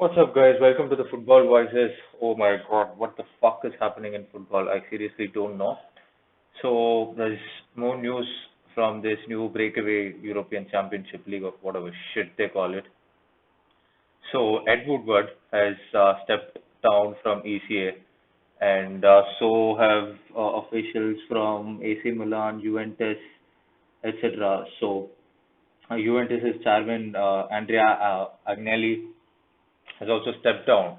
What's up, guys? Welcome to the Football Voices. Oh my God, what the fuck is happening in football? I seriously don't know. So there's more news from this new breakaway European Championship League of whatever shit they call it. So Ed Woodward has stepped down from ECA, and so have officials from AC Milan, Juventus, etc. So Juventus's chairman Andrea Agnelli has also stepped down.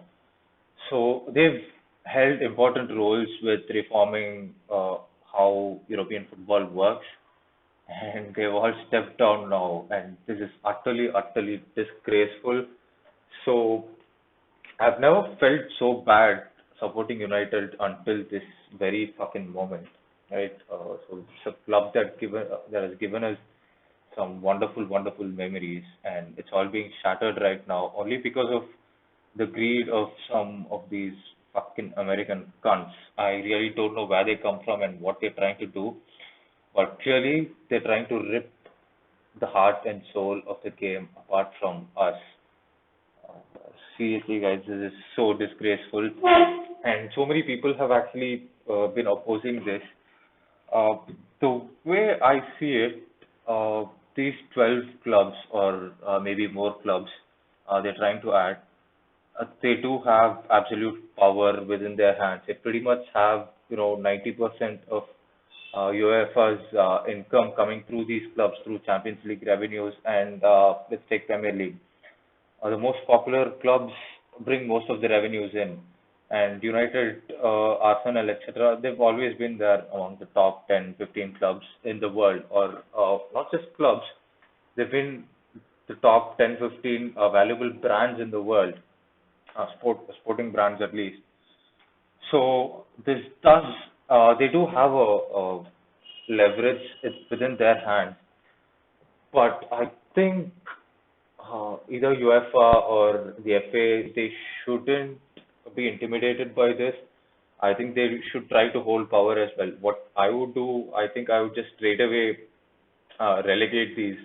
So they've held important roles with reforming how European football works, and they've all stepped down now, and this is utterly, utterly disgraceful. So I've never felt so bad supporting United until this very fucking moment, right? So it's a club that has given us some wonderful, wonderful memories, and it's all being shattered right now only because of the greed of some of these fucking American cunts. I really don't know where they come from and what they're trying to do, but clearly they're trying to rip the heart and soul of the game apart from us. Seriously, guys, this is so disgraceful, and so many people have actually been opposing this. Uh, the way I see it, these 12 clubs or maybe more clubs they're trying to add, they do have absolute power within their hands. They pretty much have, 90% of UEFA's income coming through these clubs through Champions League revenues and let's take Premier League. The most popular clubs bring most of the revenues in, and United, Arsenal, etc. They've always been there among the top 10, 15 clubs in the world, or not just clubs. They've been the top 10, 15 valuable brands in the world, sporting brands at least. So this does, they do have a leverage within their hands, but I think either UEFA or the FA, they shouldn't be intimidated by this. I think they should try to hold power as well. What I would do, I think I would just straight away relegate these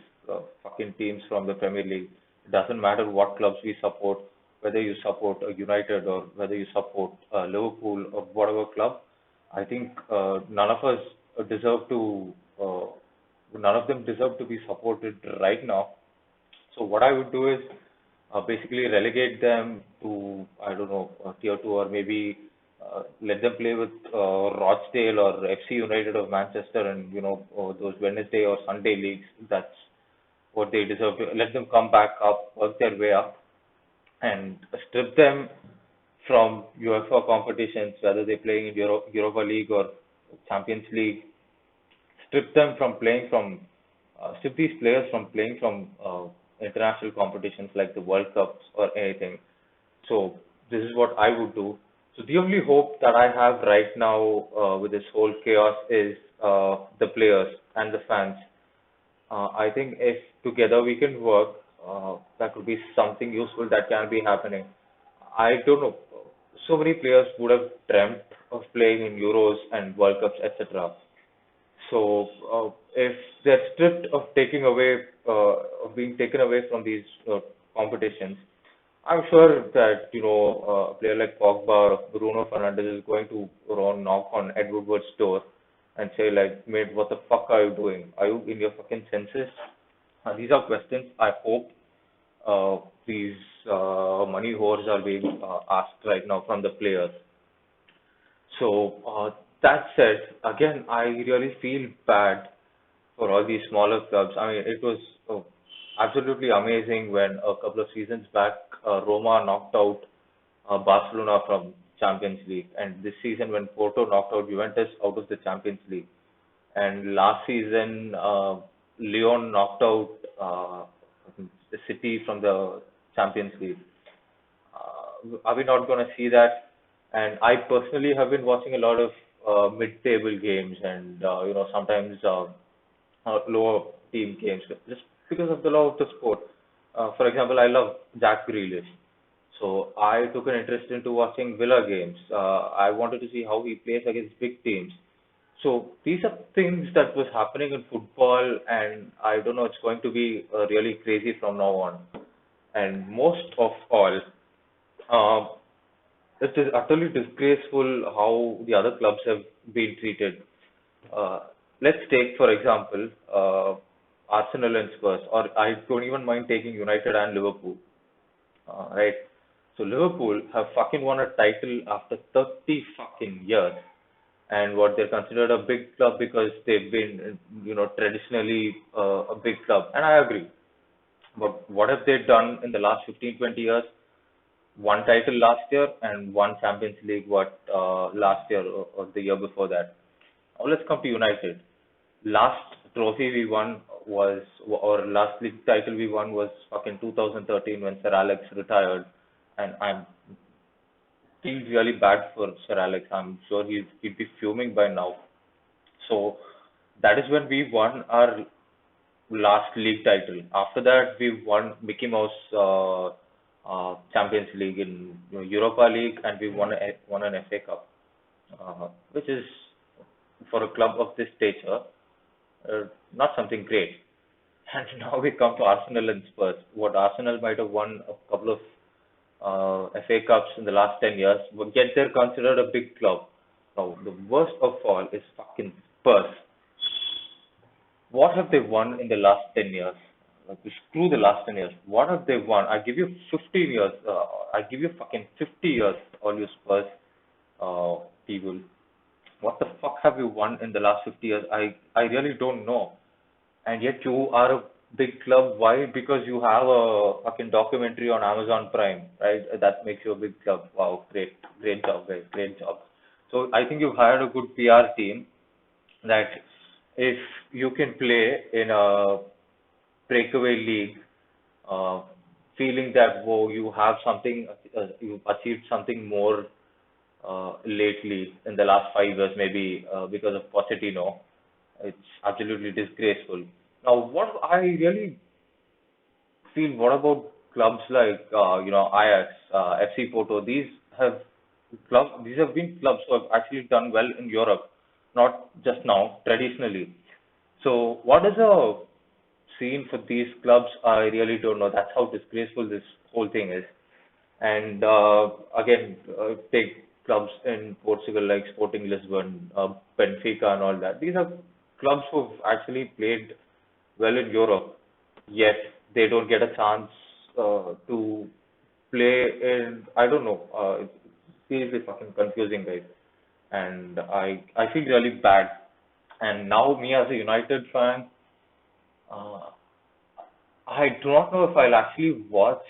fucking teams from the Premier League. It doesn't matter what clubs we support, whether you support United or whether you support Liverpool or whatever club. I think deserve to, uh, none of them deserve to be supported right now. So what I would do is basically relegate them to, I don't know, tier two, or maybe let them play with Rochdale or FC United of Manchester, and or those Wednesday or Sunday leagues. That's what they deserve. Let them come back up, work their way up, and strip them from UEFA competitions, whether they're playing in Europa League or Champions League. Strip these players from playing from international competitions like the World Cups or anything. So this is what I would do. So the only hope that I have right now with this whole chaos is the players and the fans. I think if together we can work, that could be something useful that can be happening. I don't know. So many players would have dreamt of playing in Euros and World Cups, etc. So if they're stripped of of being taken away from these competitions, I'm sure that a player like Pogba or Bruno Fernandes is going to knock on Ed Woodward's door and say like, mate, what the fuck are you doing? Are you in your fucking senses? These are questions I hope these money whores are being asked right now from the players. So that said, again, I really feel bad for all these smaller clubs. I mean, it was absolutely amazing when a couple of seasons back, Roma knocked out Barcelona from Champions League, and this season when Porto knocked out Juventus out of the Champions League, and last season Lyon knocked out the City from the Champions League. Are we not going to see that? And I personally have been watching a lot of mid-table games and sometimes lower team games just because of the love of the sport. For example, I love Jack Grealish, so I took an interest into watching Villa games. I wanted to see how he plays against big teams. So these are things that was happening in football, and I don't know, it's going to be really crazy from now on. And most of all, Uh, it is utterly disgraceful how the other clubs have been treated. Uh, let's take, for example, Arsenal and Spurs, or I don't even mind taking United and Liverpool. Right? So Liverpool have fucking won a title after 30 fucking years, and what they're considered a big club because they've been, traditionally a big club, and I agree. But what have they done in the last 15, 20 years? One title last year and one Champions League, last year or the year before that. Now let's come to United. Last trophy we won was, or last league title we won was fucking 2013 when Sir Alex retired, and I'm feel really bad for Sir Alex. I'm sure he'd be fuming by now. So that is when we won our last league title. After that, we won Mickey Mouse Champions League in Europa League, and we won an FA Cup, which is for a club of this stature not something great. And now we come to Arsenal and Spurs. What Arsenal might have won a couple of FA Cups in the last 10 years, but yet they're considered a big club. Now, the worst of all is fucking Spurs. What have they won in the last 10 years? Like, screw the last 10 years. What have they won? I give you 15 years. I give you fucking 50 years, all you Spurs people. What the fuck have you won in the last 50 years? I really don't know. And yet you are a big club. Why? Because you have a fucking documentary on Amazon Prime, right? That makes you a big club. Wow, great, great job, guys, great job. So I think you've hired a good PR team that if you can play in a breakaway league, uh, feeling that whoa, you have something, you've achieved something more lately in the last 5 years, maybe because of Pochettino. It's absolutely disgraceful. Now, what I really feel, what about clubs like Ajax, FC Porto? These have been clubs who have actually done well in Europe, not just now, traditionally. So, what is the scene for these clubs? I really don't know. That's how disgraceful this whole thing is. And again, take clubs in Portugal like Sporting Lisbon, Benfica, and all that. These are clubs who've actually played well in Europe, yet they don't get a chance to play in. I don't know. It's seriously fucking confusing, guys. And I feel really bad. And now, me as a United fan, uh, I do not know if I'll actually watch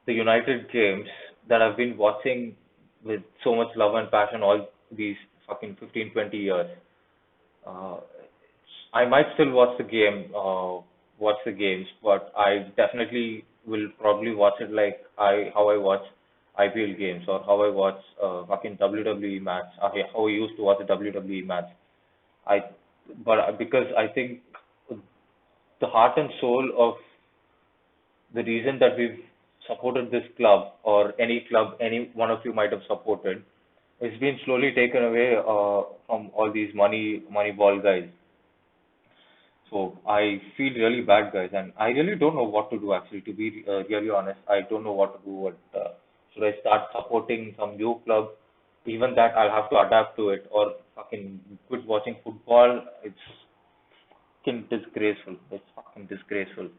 the United games that I've been watching with so much love and passion all these fucking 15, 20 years. Uh, I might still watch the games, but I definitely will probably watch it like how I watch IPL games or how I watch fucking WWE match, how I used to watch a WWE match. I, because I think the heart and soul of the reason that we've supported this club or any club any one of you might have supported is being slowly taken away from all these money ball guys. So I feel really bad, guys, and I really don't know what to do. Actually, to be really honest, I don't know what to do. Should I start supporting some new club? Even that, I'll have to adapt to it, or fucking quit watching football. It's fucking disgraceful. It's fucking disgraceful.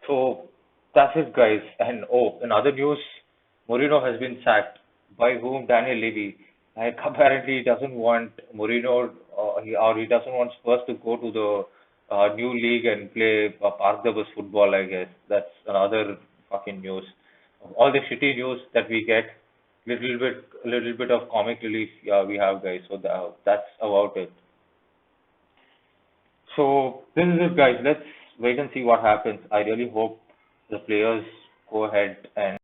So that's it, guys. And oh, in other news, Mourinho has been sacked. By whom? Daniel Levy. Like apparently he doesn't want Mourinho or he doesn't want Spurs to go to the new league and play Park the Bus football. I guess that's another fucking news. All the shitty news that we get, little bit of comic relief. Yeah, we have, guys. So that's about it. So this is it, guys. Let's wait and see what happens. I really hope the players go ahead and